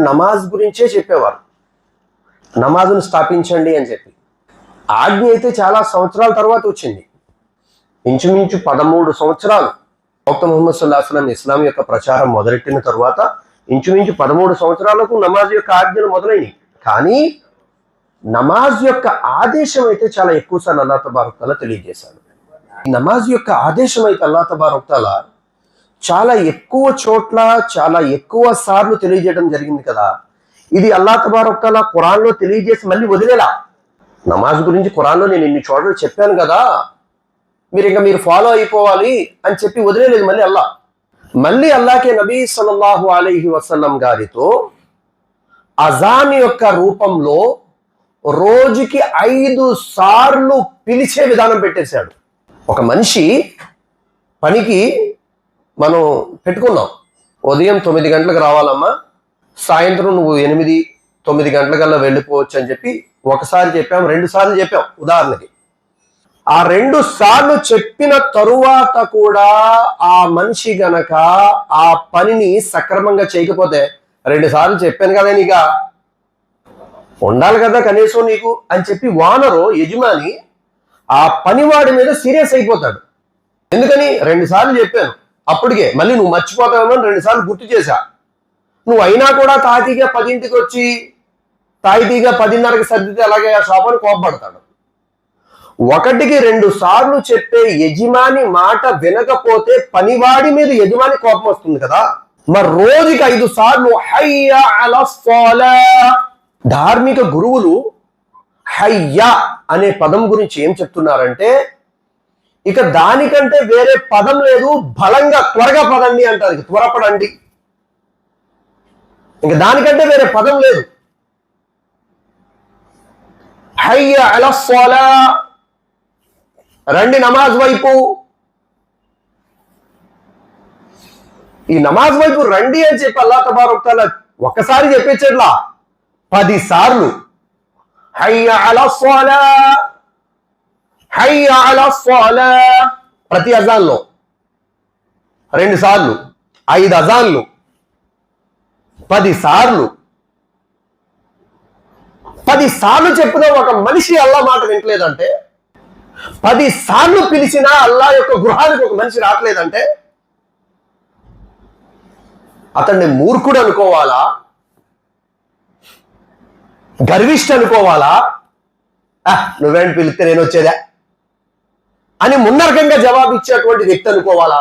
నమాజ్ గురించే చెప్పేవారు, నమాజును స్థాపించండి అని చెప్పి. ఆజ్ఞ అయితే చాలా సంవత్సరాల తర్వాత వచ్చింది, ఇంచుమించు 13 సంవత్సరాలు. ప్రవక్త ముహమ్మద్ సల్లల్లాహు అలైహి వసల్లం ఇస్లాం యొక్క ప్రచారం మొదలెట్టిన తర్వాత ఇంచుమించు 13 సంవత్సరాలకు నమాజ్ యొక్క ఆజ్ఞలు మొదలైనవి. కానీ నమాజ్ యొక్క ఆదేశం అయితే చాలా ఎక్కువ సార్లు అల్లాహ్ తబారక్ తఆలా తెలియజేశాడు. నమాజ్ యొక్క ఆదేశం అయితే అల్లాహ్ తబారక్ తఆలా చాలా ఎక్కువ చోట్ల చాలా ఎక్కువ సార్లు తెలియజేయడం జరిగింది కదా. ఇది అల్లాహ్ తబారక్ తఆలా ఖురాన్లో తెలియజేసి మళ్ళీ వదిలేలా. నమాజ్ గురించి ఖురాన్లో నేను ఇన్ని చోట్ల చెప్పాను కదా, మీరు ఫాలో అయిపోవాలి అని చెప్పి వదిలేదు. మళ్ళీ అల్లాహ్కే నబీ సల్లల్లాహు అలైహి వసల్లం గారితో అజాన్ యొక్క రూపంలో రోజుకి 5 సార్లు పిలిచే విధానం పెట్టేశాడు. ఒక మనిషి పనికి మనం పెట్టుకున్నాం, ఉదయం 9 గంటలకు రావాలమ్మా, సాయంత్రం నువ్వు 8, 9 గంటలకల్లా వెళ్ళిపోవచ్చు అని చెప్పి ఒకసారి చెప్పాం, 2 సార్లు చెప్పాం ఉదాహరణకి. ఆ 2 సార్లు చెప్పిన తరువాత కూడా ఆ మనిషి గనక ఆ పనిని సక్రమంగా చేయకపోతే, 2 సార్లు చెప్పాను కదా నీగా ఉండాలి కదా కనీసం నీకు అని చెప్పి ఓనరు యజమాని ఆ పనివాడి మీద సీరియస్ అయిపోతాడు. ఎందుకని 2 సార్లు చెప్పాను, అప్పటికే మళ్ళీ నువ్వు మర్చిపోతావేమో 2 సార్లు గుర్తు చేశా, నువ్వు అయినా కూడా తాతీగా 10ంటికి వచ్చి తాయితీగా 10:30కి సర్దితే అలాగే ఆ షాపుని కోపపడతాడు. 1కి 2 సార్లు చెప్పే యజమాని మాట వినకపోతే పనివాడి మీద యజమాని కోపం వస్తుంది కదా. మరి రోజుకి 5 సార్లు హయ్యా అలా సోలా. ధార్మిక గురువులు హయ్యా అనే పదం గురించి ఏం చెప్తున్నారంటే, ఇక దానికంటే వేరే పదం లేదు, బలంగా త్వరగా పదండి అంటారు, త్వరపడండి, ఇంక దానికంటే వేరే పదం లేదు. హయ్యా అలా సోలా, రండి నమాజ్ వైపు. ఈ నమాజ్ వైపు రండి అని చెప్పి అల్లాహ్ తబారక్ తఆలా ఒక్కసారి చెప్పేట్లా 10 సార్లు హయ్యా అలా సోలా, హయ్యా అలా సోలా. ప్రతి అజాన్లో 2 సార్లు, 5 అజాన్లు, 10 సార్లు. 10 సార్లు చెప్పినా ఒక మనిషి అల్లా మాట వింటలేదంటే, 10 సార్లు పిలిచినా అల్లా యొక్క గృహానికి ఒక మనిషి రావట్లేదంటే అతన్ని మూర్ఖుడు అనుకోవాలా, గర్విష్ఠ అనుకోవాలా, నువ్వేంటి పిలిస్తే నేను వచ్చేదా అని మున్నరకంగా జవాబు ఇచ్చేటువంటి వ్యక్తి అనుకోవాలా?